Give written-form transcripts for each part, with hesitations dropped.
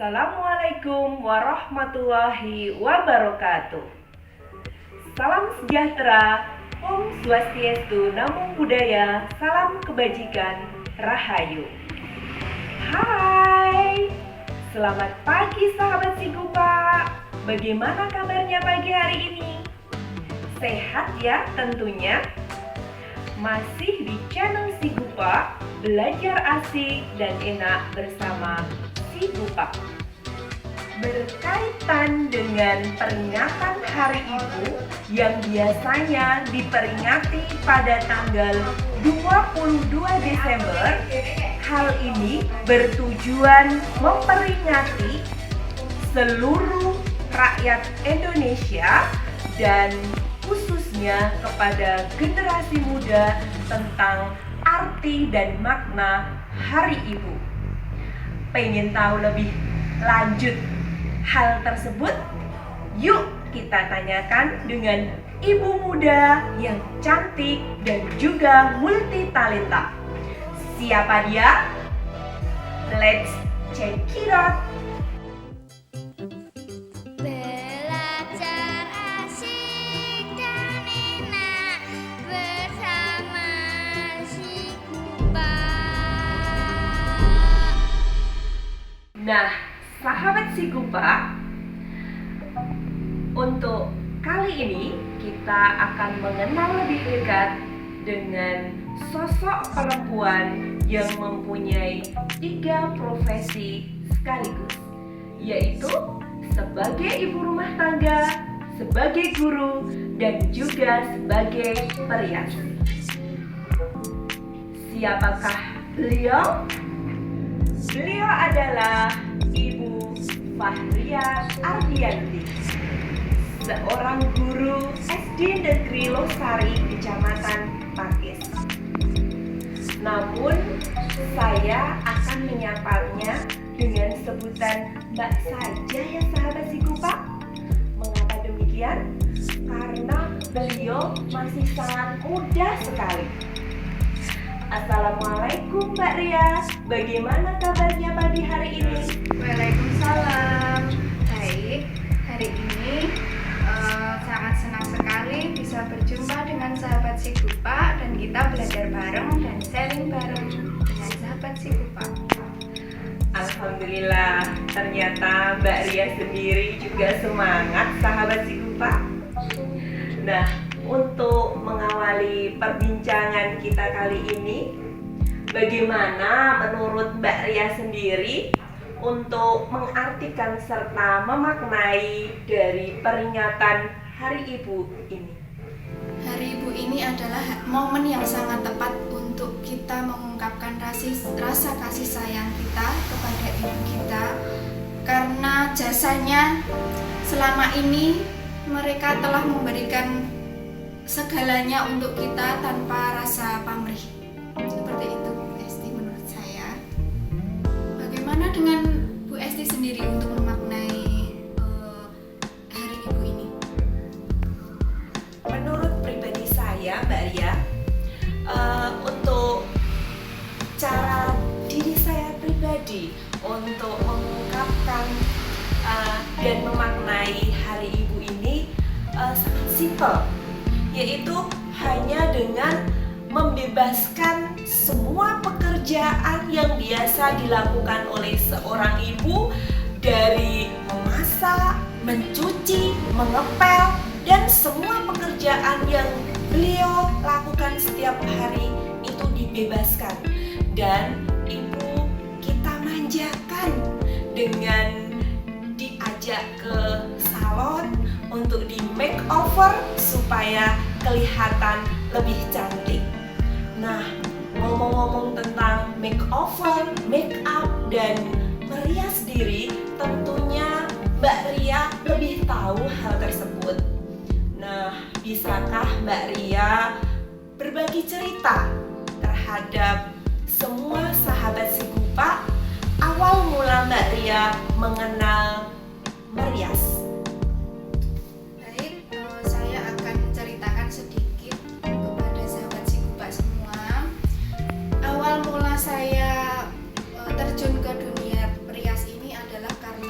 Assalamualaikum warahmatullahi wabarakatuh. Salam sejahtera, Om Swastiastu, Namo Buddhaya, salam kebajikan, Rahayu. Hai, selamat pagi sahabat Sigupa. Bagaimana kabarnya pagi hari ini? Sehat ya tentunya? Masih di channel Sigupa, belajar asik dan enak bersama Sigupa. Berkaitan dengan peringatan Hari Ibu yang biasanya diperingati pada tanggal 22 Desember, hal ini bertujuan memperingati seluruh rakyat Indonesia dan khususnya kepada generasi muda tentang arti dan makna Hari Ibu. Pengen tahu lebih lanjut hal tersebut? Yuk kita tanyakan dengan ibu muda yang cantik dan juga multi talenta. Siapa dia? Let's check it out. Belajar asik dan enak bersama Sigupa. Nah, sahabat Sigupa, untuk kali ini kita akan mengenal lebih dekat dengan sosok perempuan yang mempunyai 3 profesi sekaligus, yaitu sebagai ibu rumah tangga, sebagai guru, dan juga sebagai perias. Siapakah beliau? Beliau adalah Ibu Fahria Ardianti, seorang guru SD Negeri Losari, Kecamatan Pakis. Namun, saya akan menyapanya dengan sebutan Mbak saja ya sahabat Sigupa. Mengapa demikian? Karena beliau masih sangat muda sekali. Assalamualaikum Mbak Ria, bagaimana kabarnya pagi hari ini? Waalaikumsalam. Baik, hari ini sangat senang sekali bisa berjumpa dengan sahabat Sigupa dan kita belajar bareng dan sharing bareng dengan sahabat Sigupa. Alhamdulillah, ternyata Mbak Ria sendiri juga semangat sahabat Sigupa. Nah, untuk mengawali perbincangan kita kali ini, bagaimana menurut Mbak Ria sendiri untuk mengartikan serta memaknai dari peringatan Hari Ibu ini? Hari Ibu ini adalah momen yang sangat tepat untuk kita mengungkapkan rasa kasih sayang kita kepada ibu kita, karena jasanya selama ini mereka telah memberikan segalanya untuk kita tanpa rasa pamrih. Seperti itu Bu Esti menurut saya. Bagaimana dengan Bu Esti sendiri untuk memaknai Hari Ibu ini? Menurut pribadi saya Mbak Ria, untuk cara diri saya pribadi untuk mengungkapkan dan memaknai Hari Ibu ini sangat simpel, yaitu hanya dengan membebaskan semua pekerjaan yang biasa dilakukan oleh seorang ibu, dari memasak, mencuci, mengepel, dan semua pekerjaan yang beliau lakukan setiap hari itu dibebaskan. Dan ibu kita manjakan dengan diajak ke salon untuk di makeover supaya kelihatan lebih cantik. Nah, ngomong-ngomong tentang makeover, make up, dan merias diri, tentunya Mbak Ria lebih tahu hal tersebut. Nah, bisakah Mbak Ria berbagi cerita terhadap semua sahabat Sigupa awal mula Mbak Ria mengenal merias? Baik, saya akan ceritakan sedikit kepada sahabat Sigupa semua. Awal mula saya terjun ke dunia perias ini adalah karena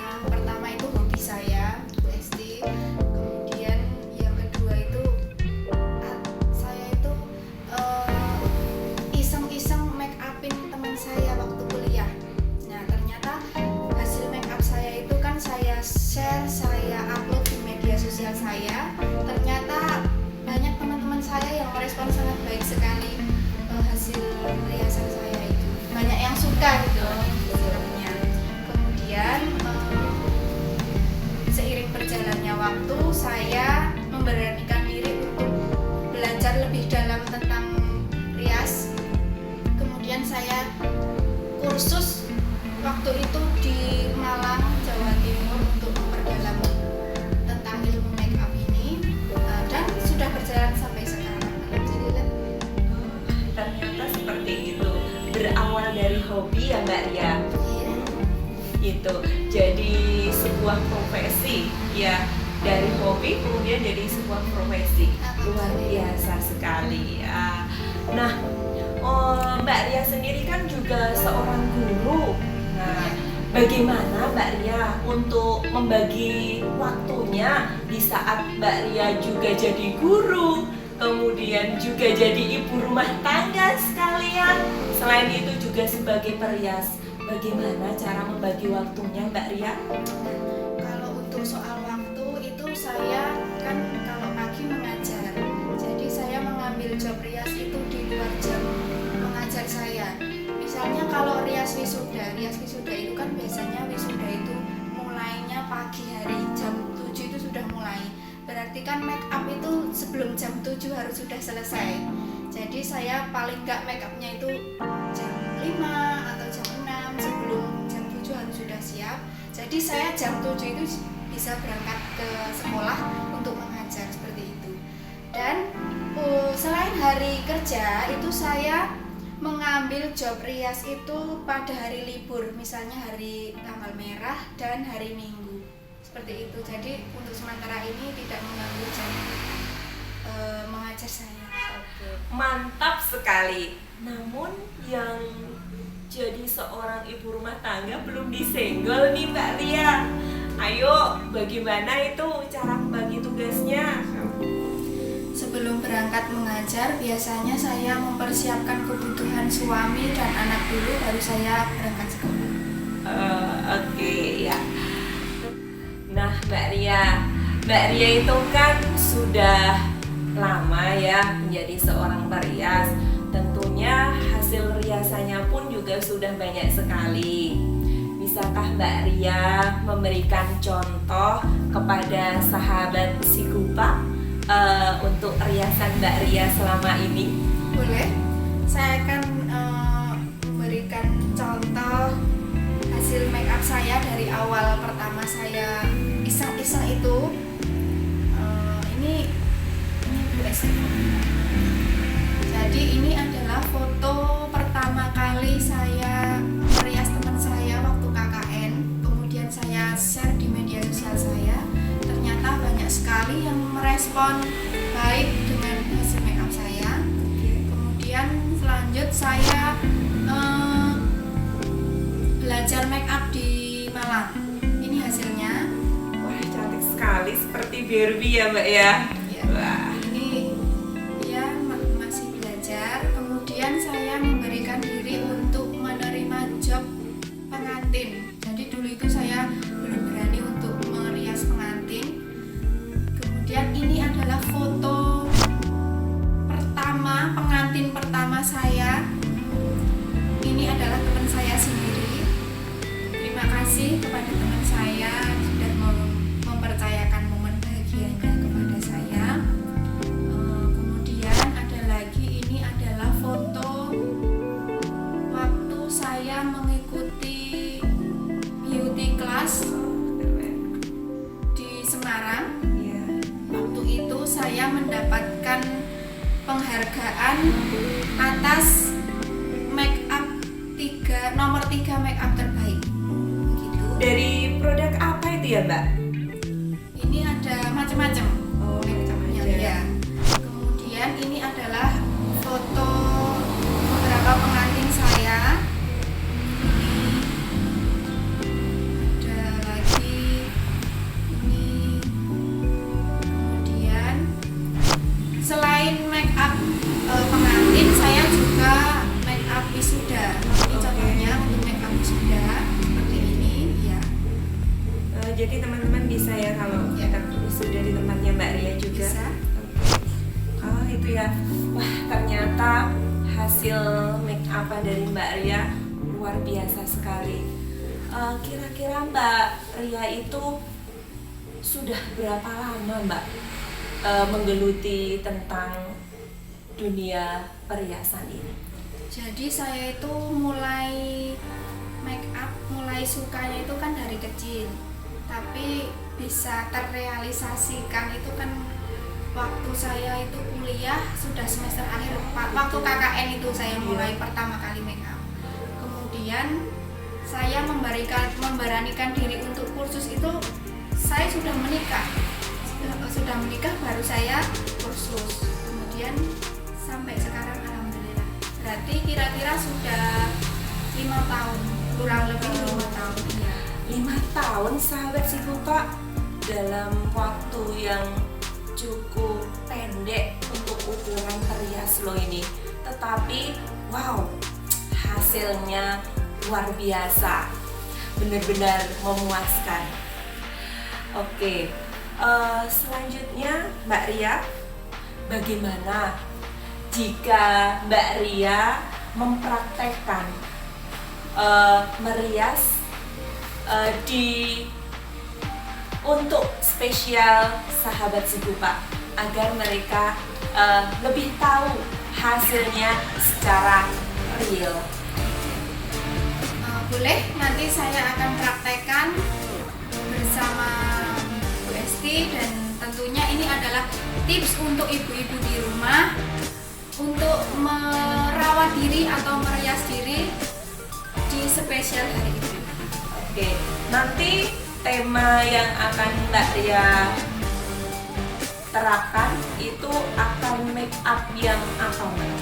hobi ya Mbak Ria. Iya. Gitu. Jadi sebuah profesi ya, dari hobi kemudian jadi sebuah profesi. Luar biasa sekali ya. Nah, Mbak Ria sendiri kan juga seorang guru. Nah, bagaimana Mbak Ria untuk membagi waktunya di saat Mbak Ria juga jadi guru, kemudian juga jadi ibu rumah tangga sekalian, selain itu juga sebagai perias. Bagaimana cara membagi waktunya Mbak Ria? Kalau untuk soal waktu itu saya kan kalau pagi mengajar, jadi saya mengambil job rias itu di luar jam mengajar saya. Misalnya kalau rias wisuda itu kan biasanya wisuda itu mulainya pagi hari jam 7 itu sudah mulai. Berarti kan make up itu sebelum jam 7 harus sudah selesai. Jadi saya paling nggak make upnya itu jam 5 atau jam 6, sebelum jam 7 harus sudah siap. Jadi saya jam 7 itu bisa berangkat ke sekolah untuk mengajar seperti itu. Dan selain hari kerja itu saya mengambil job rias itu pada hari libur, misalnya hari tanggal merah dan hari Minggu seperti itu. Jadi untuk sementara ini tidak mengganggu jam mengajar saya. Mantap sekali. Namun yang jadi seorang ibu rumah tangga belum disenggol nih Mbak Ria. Ayo, bagaimana itu cara membagi tugasnya? Sebelum berangkat mengajar, biasanya saya mempersiapkan kebutuhan suami dan anak dulu, baru saya berangkat sekolah. Oke ya. Nah Mbak Ria itu kan sudah lama ya menjadi seorang perias. Tentunya hasil riasannya pun juga sudah banyak sekali. Bisakah Mbak Ria memberikan contoh kepada sahabat si Gupa untuk riasan Mbak Ria selama ini? Boleh, saya akan memberikan contoh hasil make up saya dari awal pertama saya iseng-iseng itu. Ini US. Jadi ini adalah foto pertama kali saya merias teman saya waktu KKN. Kemudian saya share di media sosial saya. Ternyata banyak sekali yang merespon baik dengan hasil make up saya. Kemudian selanjut saya belajar make up di Malang. Ini hasilnya. Wah, cantik sekali seperti Barbie ya Mbak ya. Ya. Wah. Ini dia masih belajar. Kemudian saya memberikan diri untuk menerima job pengantin. Jadi dulu itu saya belum berani untuk merias pengantin. Kemudian ini adalah foto pertama, pengantin pertama saya. Ini adalah teman saya sendiri. Terima kasih kepada teman saya sudah mempercayakan momen bahagianya kepada saya. Kemudian ada lagi, ini adalah foto waktu saya mengikuti beauty class di Semarang. Iya. Waktu itu saya mendapatkan penghargaan atas make up nomor 3 make up terbaik. Begitu. Dari produk apa itu ya Mbak? Ini ada macam-macam. Oh, macam-macam. Ya. Kemudian ini adalah foto beberapa pengantin saya. Ini ada lagi. Ini. Kemudian selain make up pengantin, saya juga make up wisuda. Ini contohnya untuk make up wisuda seperti ini. Ya. Jadi teman-teman bisa ya kalau Ya. kita sudah di tempatnya Mbak Ria juga. Bisa. Oke. Oh itu ya. Wah ternyata hasil make up dari Mbak Ria luar biasa sekali. Kira-kira Mbak Ria itu sudah berapa lama Mbak menggeluti tentang dunia perhiasan ini? Jadi saya itu mulai make up, mulai sukanya itu kan dari kecil. Tapi bisa terrealisasikan itu kan waktu saya itu kuliah sudah semester akhir, waktu KKN itu saya mulai pertama kali make up. Kemudian kemudian saya memberanikan diri untuk kursus itu saya sudah menikah baru saya kursus, kemudian sampai sekarang alhamdulillah berarti kira-kira sudah 5 tahun, kurang lebih 5 tahun ya. 5 tahun sahabat si Gupa, dalam waktu yang cukup pendek untuk ukuran perias lo ini, tetapi wow, hasilnya luar biasa, benar-benar memuaskan. Oke, selanjutnya Mbak Ria, bagaimana jika Mbak Ria mempraktekkan merias untuk spesial sahabat si Gupa agar mereka lebih tahu hasilnya secara real? Boleh, nanti saya akan praktekkan bersama Bu Esti, dan tentunya ini adalah tips untuk ibu-ibu di rumah untuk merawat diri atau merias diri di spesial hari ini. Oke, nanti tema yang akan Mbak Ria terapkan itu akan make up yang apa, Mbak?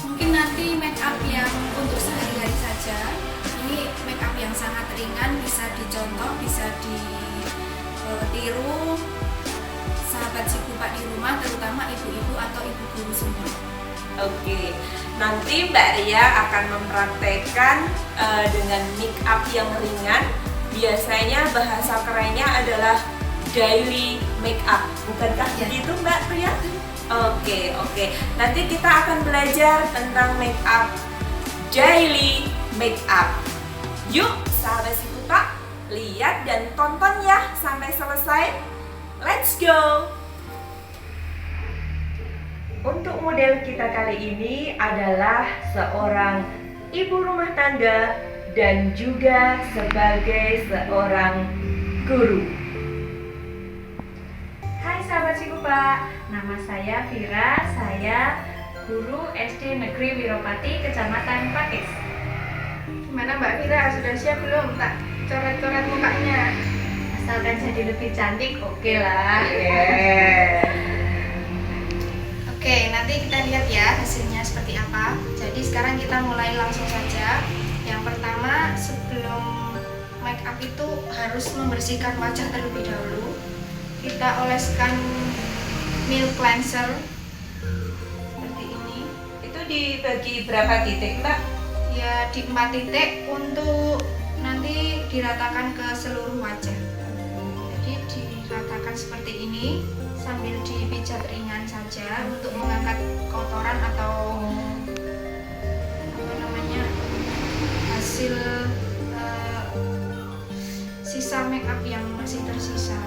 Mungkin nanti make up yang untuk sehari-hari saja. Ini make up yang sangat ringan, bisa dicontoh, bisa ditiru sahabat si Gupa di rumah, terutama ibu-ibu atau ibu guru semua. Oke, nanti Mbak Ria akan mempraktekkan dengan make up yang ringan. Biasanya bahasa kerennya adalah daily make up, bukankah begitu Mbak Ria? Oke. Nanti kita akan belajar tentang make up, daily make up. Yuk, sahabat si Gupa, lihat dan tonton ya sampai selesai. Let's go! Untuk model kita kali ini adalah seorang ibu rumah tangga dan juga sebagai seorang guru. Hai sahabat si Gupa, nama saya Vira, saya guru SD Negeri Wiropati, Kecamatan Pakis. Gimana Mbak Vira, sudah siap belum? Tak coret-coret mukanya, asalkan jadi lebih cantik, oke lah. Oke, nanti kita lihat ya hasilnya seperti apa. Jadi sekarang kita mulai langsung saja. Yang pertama, sebelum make up itu harus membersihkan wajah terlebih dahulu. Kita oleskan milk cleanser seperti ini. Itu dibagi berapa titik, Mbak? Ya, di 4 titik untuk nanti diratakan ke seluruh wajah. Jadi diratakan seperti ini sambil dipijat ringan saja untuk mengangkat kotoran atau apa namanya, hasil sisa make up yang masih tersisa.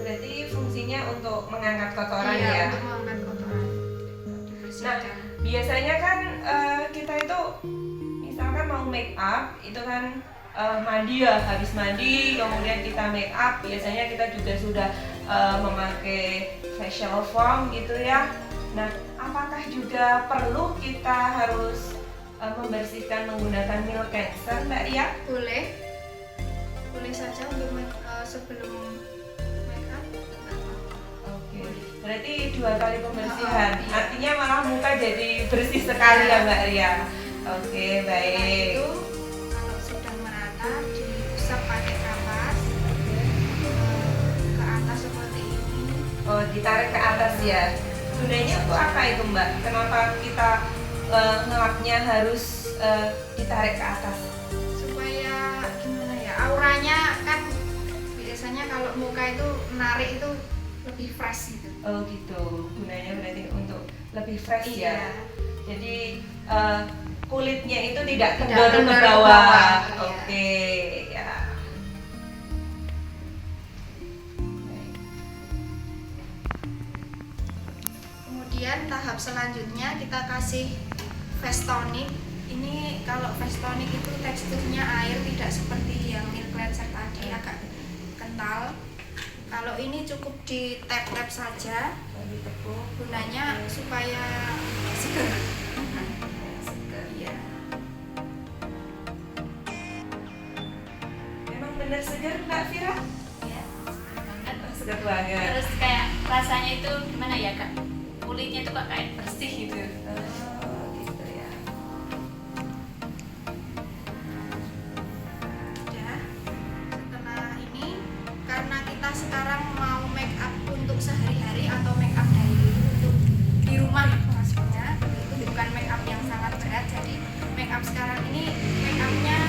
Berarti fungsinya untuk mengangkat kotoran Iya, ya? untuk mengangkat kotoran. Dibersihkan. Biasanya kan kita itu misalkan mau make up itu kan mandi ya, habis mandi kemudian kita make up, biasanya kita juga sudah memakai facial foam gitu ya. Nah, apakah juga perlu kita harus membersihkan menggunakan milk cleanser, Mbak Ria? Boleh saja untuk sebelum make up. Oke, berarti 2 kali pembersihan. Iya. Artinya malah muka jadi bersih sekali ya Mbak Ria. Oke, Setelah baik. itu kalau sudah merata diusap pakai kapas ke atas seperti ini. Oh, ditarik ke atas ya. Gunanya untuk apa itu Mbak? Kenapa kita ngelapnya harus ditarik ke atas? Supaya gimana ya, auranya kan biasanya kalau muka itu menarik itu lebih fresh gitu. Oh gitu, gunanya berarti untuk lebih fresh ya. Iya. Jadi kulitnya itu tidak Tidak terdorong ke terdorong ke bawah. bawah, iya. Oke, ya. Baik. Kemudian tahap selanjutnya kita kasih face tonic. Ini kalau face tonic itu teksturnya air, tidak seperti yang milk cleanser tadi agak kental. Kalau ini cukup di tap-tap saja. Bagi tepung. Gunanya supaya segar. Segar ya. banget. Terus kayak rasanya itu gimana ya Kak, kulitnya itu kok kayak bersih gitu. Oh, gitu ya. Udah. Setelah ini, karena kita sekarang mau make up untuk sehari-hari atau make up daily untuk di rumah maksudnya, itu bukan make up yang sangat berat. Jadi make up sekarang ini make upnya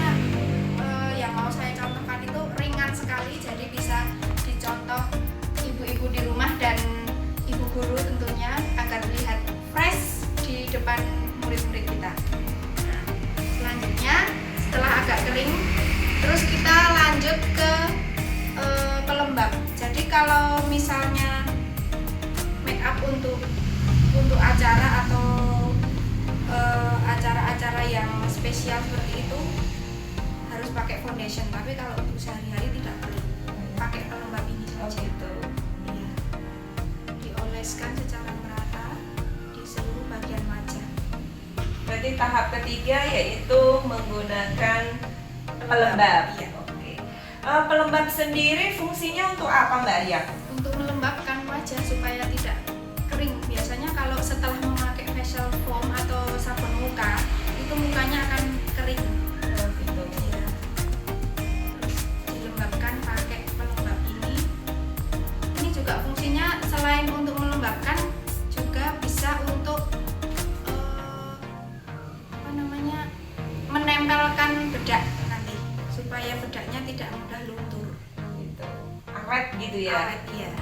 yang mau saya contohkan itu ringan sekali, jadi bisa dicontoh ibu-ibu di rumah dan ibu guru tentunya agar terlihat fresh di depan murid-murid kita. Nah, selanjutnya setelah agak kering, terus kita lanjut ke pelembab. Jadi kalau misalnya make up untuk acara atau acara-acara yang spesial seperti itu harus pakai foundation, tapi kalau untuk sehari-hari tidak perlu, pakai pelembab ini Oh saja. gitu. Iya. Dioleskan secara merata di seluruh bagian wajah. Berarti tahap ketiga yaitu menggunakan pelembab. Iya. Oke. Pelembab sendiri fungsinya untuk apa Mbak Ria? Untuk melembabkan wajah supaya tidak kering. Biasanya kalau setelah memakai facial foam atau sabun muka, itu mukanya akan kering. Oh gitu. Iya. Terus dilembabkan pakai pelembab ini. Ini juga fungsinya selain untuk melembabkan, juga bisa untuk apa namanya, menempelkan bedak nanti supaya bedaknya tidak mudah luntur. Gitu. Awet gitu ya. Awet, iya.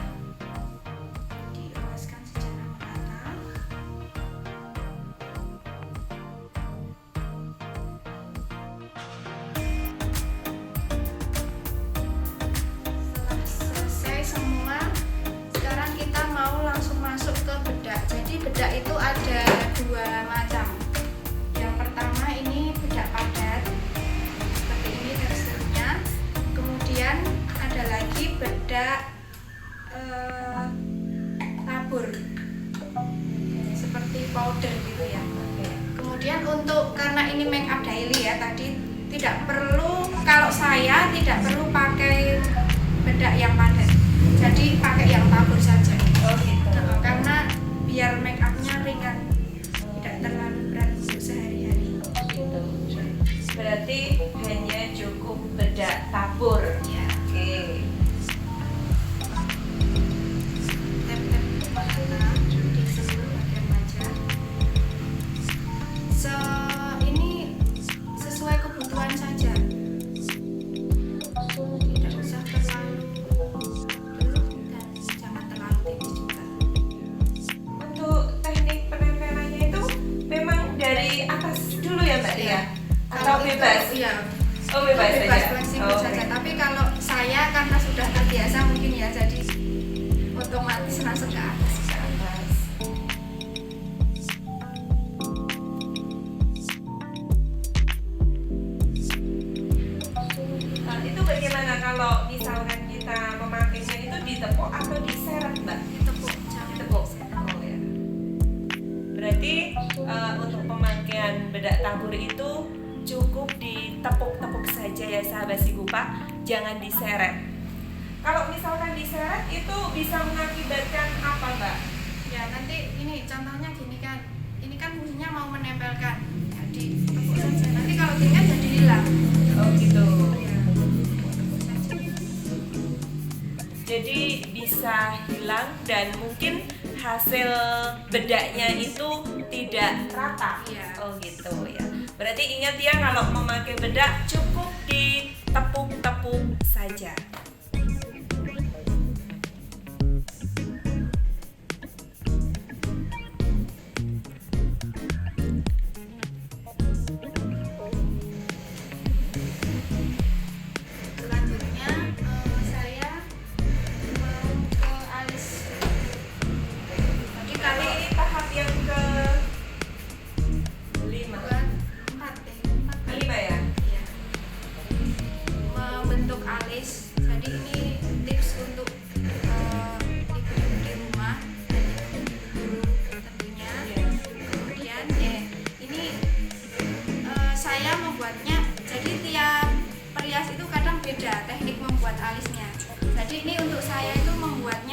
Dioleskan secara merata. Setelah selesai semua, sekarang kita mau langsung masuk ke bedak. Jadi bedak itu ada dua macam. Yang pertama ini bedak padat, seperti ini teksturnya. Kemudian ada lagi bedak tabur, seperti powder gitu ya. Oke. Kemudian untuk, karena ini make up daily ya, tadi tidak perlu, kalau saya tidak perlu pakai bedak yang padat, jadi pakai yang tabur saja. Oh gitu. Karena biar make upnya ringan, tidak terlalu berat untuk sehari-hari. Gitu. Berarti hanya cukup bedak tabur. Ya, Oke. tap-tap merata di seluruh bagian wajah. Ini sesuai kebutuhan saja. Tidak usah terlalu gelap dan jangan terlalu tipis juga. Untuk teknik penempelannya itu memang dari atas dulu ya Mbak Ria? Atau Kalau itu, bebas? iya. Oh bebas saja. Fleksibel Oh, saja. oke. Tapi kalau saya karena sudah terbiasa mungkin ya, jadi otomatis langsung ke atas. Ke atas. Nah, itu bagaimana kalau misalkan kita memakainya itu ditepuk atau diseret Mbak? Ditepuk, jangan Ditepuk. diset. Oh ya. Berarti untuk pemakaian bedak tabur itu cukup ditepuk-tepuk saja ya sahabat Sigupa, jangan diseret. Kalau misalkan diseret itu bisa mengakibatkan apa Mbak? Ya nanti ini contohnya gini kan, ini kan fungsinya mau menempelkan, jadi tepuk saja. Nanti kalau gini kan jadi hilang. Oh gitu. Ya, tepuk saja. Jadi bisa hilang dan mungkin hasil bedaknya itu tidak rata. Iya. Oh gitu ya. Berarti ingat ya kalau memakai bedak cukup ditepuk-tepuk saja. Selanjutnya saya mau ke alis. Jadi Kali kalau ini tahap yang ke 5. buat 4 deh, 4 kali. 5 ya? Iya. Membentuk alis. Jadi ini tips untuk ibu-ibu di rumah dan ibu-ibu tentunya. Iya. Kemudian ini saya membuatnya. Jadi tiap perias itu kadang beda teknik membuat alisnya. Jadi ini untuk saya itu membuatnya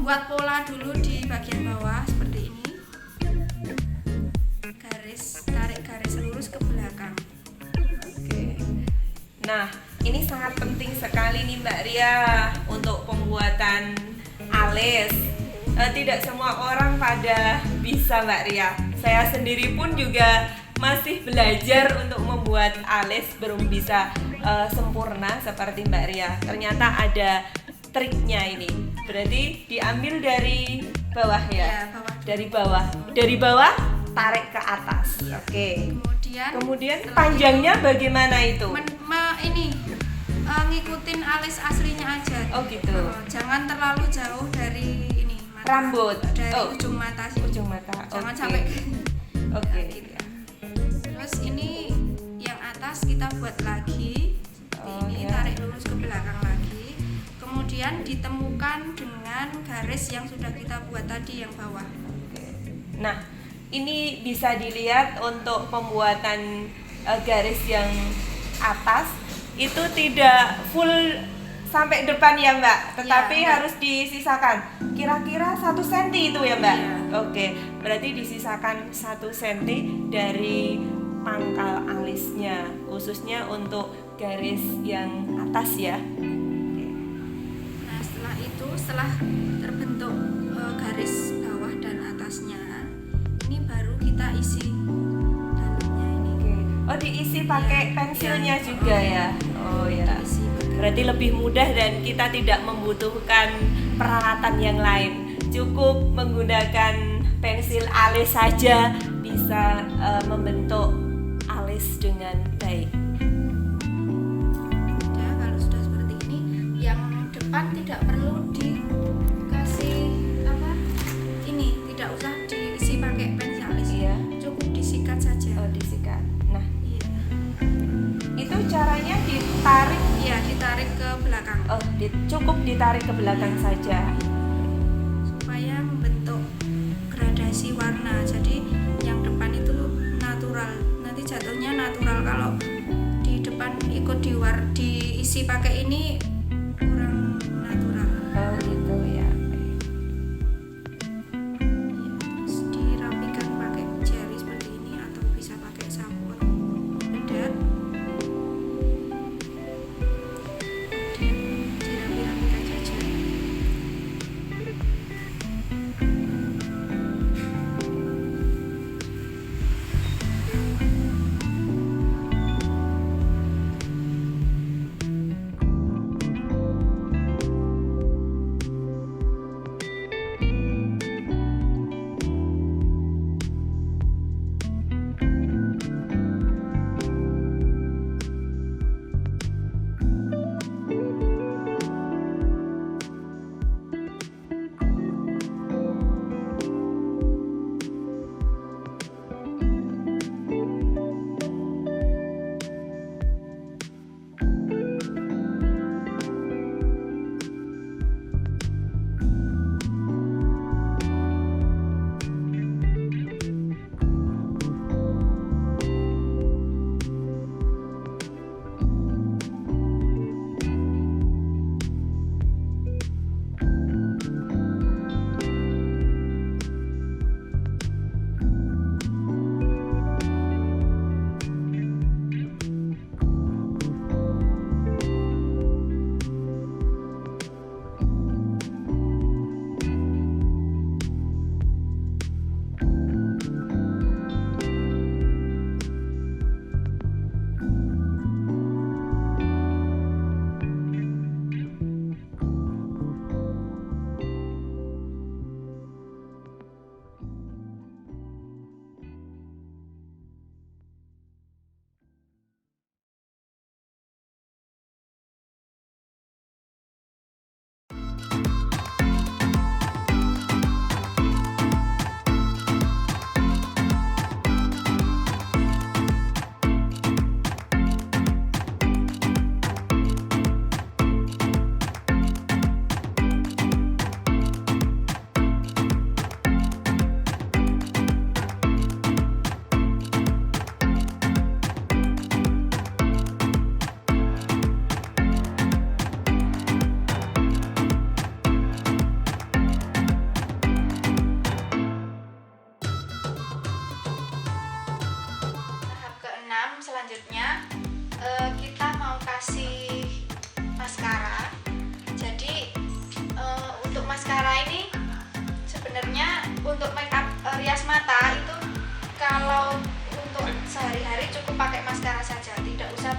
membuat pola dulu di bagian bawah seperti ini. Tarik garis lurus ke belakang. Oke. Nah, ini sangat penting sekali nih Mbak Ria untuk pembuatan alis. Tidak semua orang pada bisa Mbak Ria. Saya sendiri pun juga masih belajar untuk membuat alis, belum bisa sempurna seperti Mbak Ria. Ternyata ada triknya ini. Berarti diambil dari bawah ya? Ya, bawah. Dari bawah. Dari bawah tarik ke atas. Oke. Kemudian setelah panjangnya bagaimana itu? Ngikutin alis aslinya aja. Oh gitu. Jangan terlalu jauh dari ini mata. Rambut. Dari Oh. ujung mata sini. Ujung mata. Jangan Oke. sampai Oke. gitu. Terus ini yang atas kita buat lagi seperti Oh, ini, ya. tarik lurus ke belakang lagi. Kemudian ditemukan dengan garis yang sudah kita buat tadi yang bawah. Oke. Nah, ini bisa dilihat untuk pembuatan garis yang atas itu tidak full sampai depan ya Mbak, tetapi Ya, Mbak. harus disisakan kira-kira 1 cm itu ya Mbak. Iya. Oke, berarti disisakan 1 cm dari pangkal alisnya, khususnya untuk garis yang atas ya. Oke. Nah, setelah terbentuk garis bawah dan atasnya, ini baru kita isi dalamnya ini. Oke. Oh, diisi pakai Iya. pensilnya Iya. juga ya. Oh ya. Diisi pakai. Berarti lebih mudah dan kita tidak membutuhkan peralatan yang lain. Cukup menggunakan pensil alis saja bisa membentuk alis dengan baik. Udah, kalau sudah seperti ini, yang depan tidak perlu dikasih ini tidak usah diisi pakai pensil alis. Iya. Cukup disikat saja. Oh, disikat. Nah, Iya. itu caranya ditarik. Iya, ditarik ke belakang Oh, cukup ditarik ke belakang saja. supaya membentuk gradasi warna. Jadi yang depan itu natural. Nanti jatuhnya natural. Kalau di depan ikut diisi pakai ini kurang natural. Oh, gitu ya. Terus dirapikan pakai jari seperti ini atau bisa pakai sabun bedak. Kemudian dirapi-rapikan saja.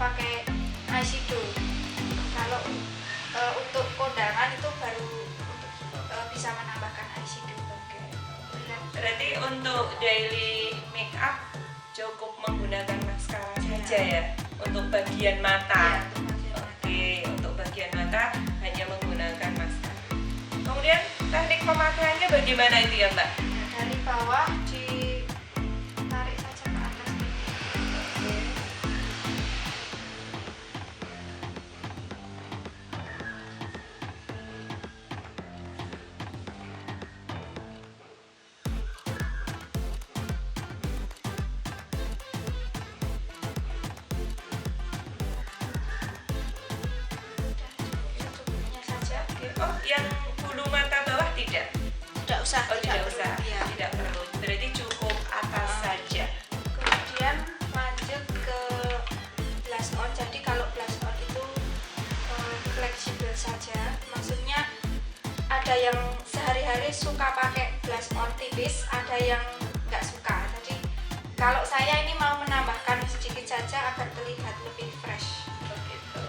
pakai eyeshadow. Kalau untuk kondangan itu baru bisa menambahkan eyeshadow. Berarti untuk daily make up cukup menggunakan maskara saja ya untuk bagian mata. Oke, untuk bagian mata hanya menggunakan maskara. Kemudian teknik pemakaiannya bagaimana itu ya Mbak? Dari bawah ditarik saja ke atas. Secukupnya saja. Oke. Oh, yang bulu mata bawah tidak? Tidak usah. Oh, tidak perlu. usah. Iya. Tidak perlu. Berarti cukup atas saja. Kemudian lanjut ke blush on. Jadi kalau blush on itu fleksibel saja. Maksudnya ada yang sehari-hari suka pakai blush on tipis, ada yang nggak suka. Jadi kalau saya ini mau menambahkan sedikit saja agar terlihat lebih fresh. Begitu.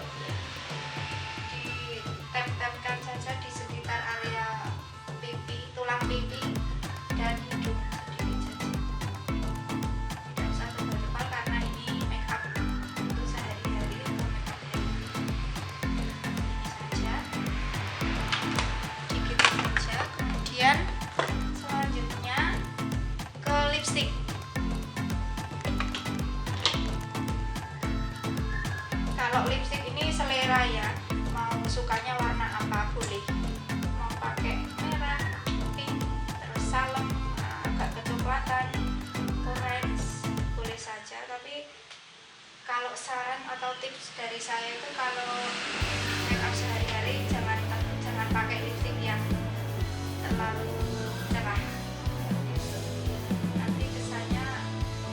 Ditep-tepkan saja di sekitar area pipi, tulang pipi dan hidung sedikit saja. Tidak usah tebal-tebal karena ini make up untuk sehari-hari atau make up day. Ini saja, sedikit saja. Kemudian selanjutnya ke lipstick. Kalau lipstick ini selera ya, mau sukanya warna apa boleh. Mau pakai merah, pink, terus salem, agak kecoklatan, orange, boleh saja. Tapi kalau saran atau tips dari saya itu kalau make up sehari-hari jangan pakai lipstick yang terlalu cerah. Nanti kesannya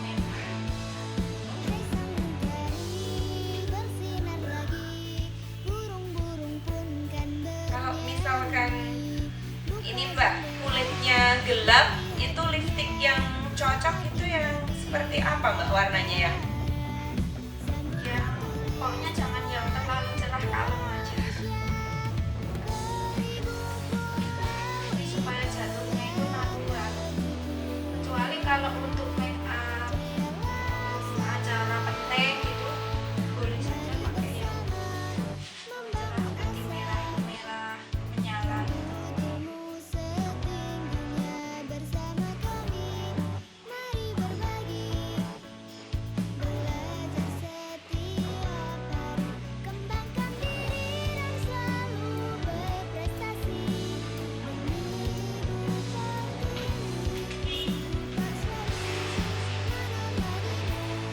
merah. Kalau misalkan ini Mbak kulitnya gelap, itu lipstick yang cocok itu yang seperti apa Mbak warnanya ya? Ya, pokoknya jangan yang terlalu cerah kalem aja. Supaya jatuhnya itu natural. Kecuali kalau untuk make up acara penting gitu, boleh saja pakai yang cerah seperti merah menyala gitu.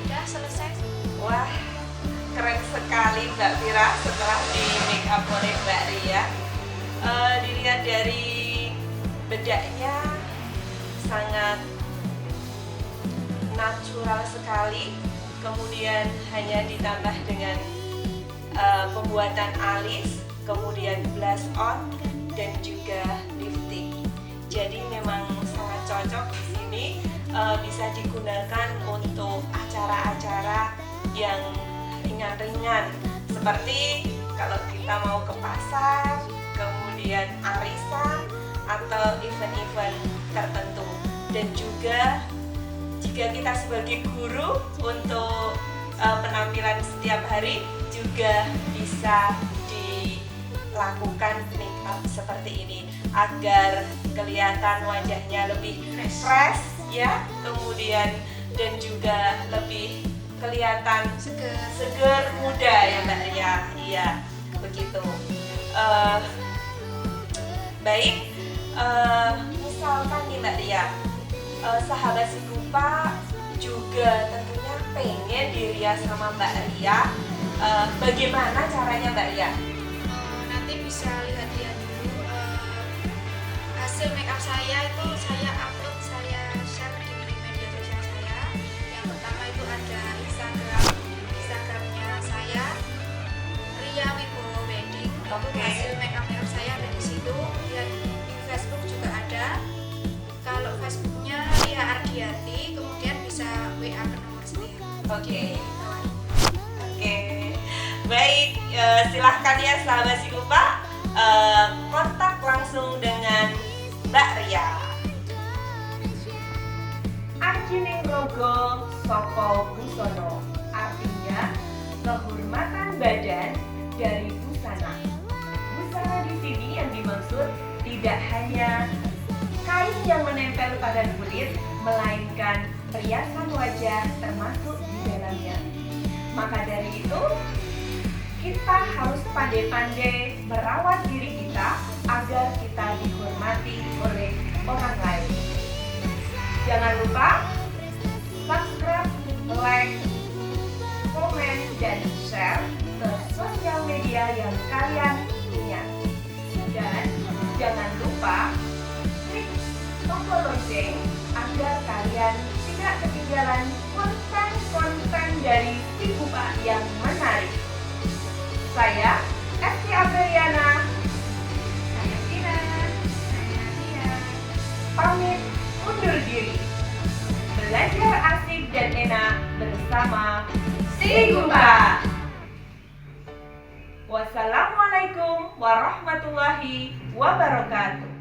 Udah selesai. Wah, keren sekali Mbak Vira setelah di make up oleh Mbak Ria. Dilihat dari bedaknya sangat natural sekali, kemudian hanya ditambah dengan pembuatan alis, kemudian blush on dan juga lipstick. Jadi memang sangat cocok di sini, bisa digunakan untuk acara-acara yang ringan-ringan seperti kalau kita mau ke pasar, kemudian arisan atau event-event tertentu. Dan juga jika kita sebagai guru untuk penampilan setiap hari juga bisa dilakukan make up seperti ini agar kelihatan wajahnya lebih fresh ya, kemudian dan juga lebih kelihatan seger muda ya Mbak Ria. Iya, begitu. Baik, misalkan nih Mbak Ria, sahabat si Gupa juga tentunya pengen dirias sama Mbak Ria. Bagaimana caranya Mbak Ria? Nanti bisa lihat-lihat dulu hasil make up saya itu saya upload, saya share di media sosial saya. Yang pertama itu ada Instagramnya saya, Ria Wibowo Wedding. Itu Oke. hasil make up saya ada di situ. Dan di Facebook juga ada. Kalau Facebooknya Ria Ardiati, kemudian bisa WA ke nomor saya. Oke. Oke. silahkan ya sahabat Sikupa, kontak langsung dengan Mbak Ria. Ajining rogo soko busono, artinya kehormatan badan dari busana. Busana di sini yang dimaksud tidak hanya kain yang menempel pada kulit, melainkan perhiasan wajah termasuk di dalamnya. Maka dari itu, kita harus pandai-pandai merawat diri kita agar kita dihormati oleh orang lain. Jangan lupa subscribe, like, komen, dan share ke sosial media yang kalian punya. Dan jangan lupa klik tombol lonceng agar kalian tidak ketinggalan konten-konten dari Sikupa yang menarik. Saya Esti Apriliana, Saya Tira. Saya Tia. pamit undur diri. Belajar asik dan enak bersama Sikupa. Wassalamualaikum warahmatullahi wabarakatuh.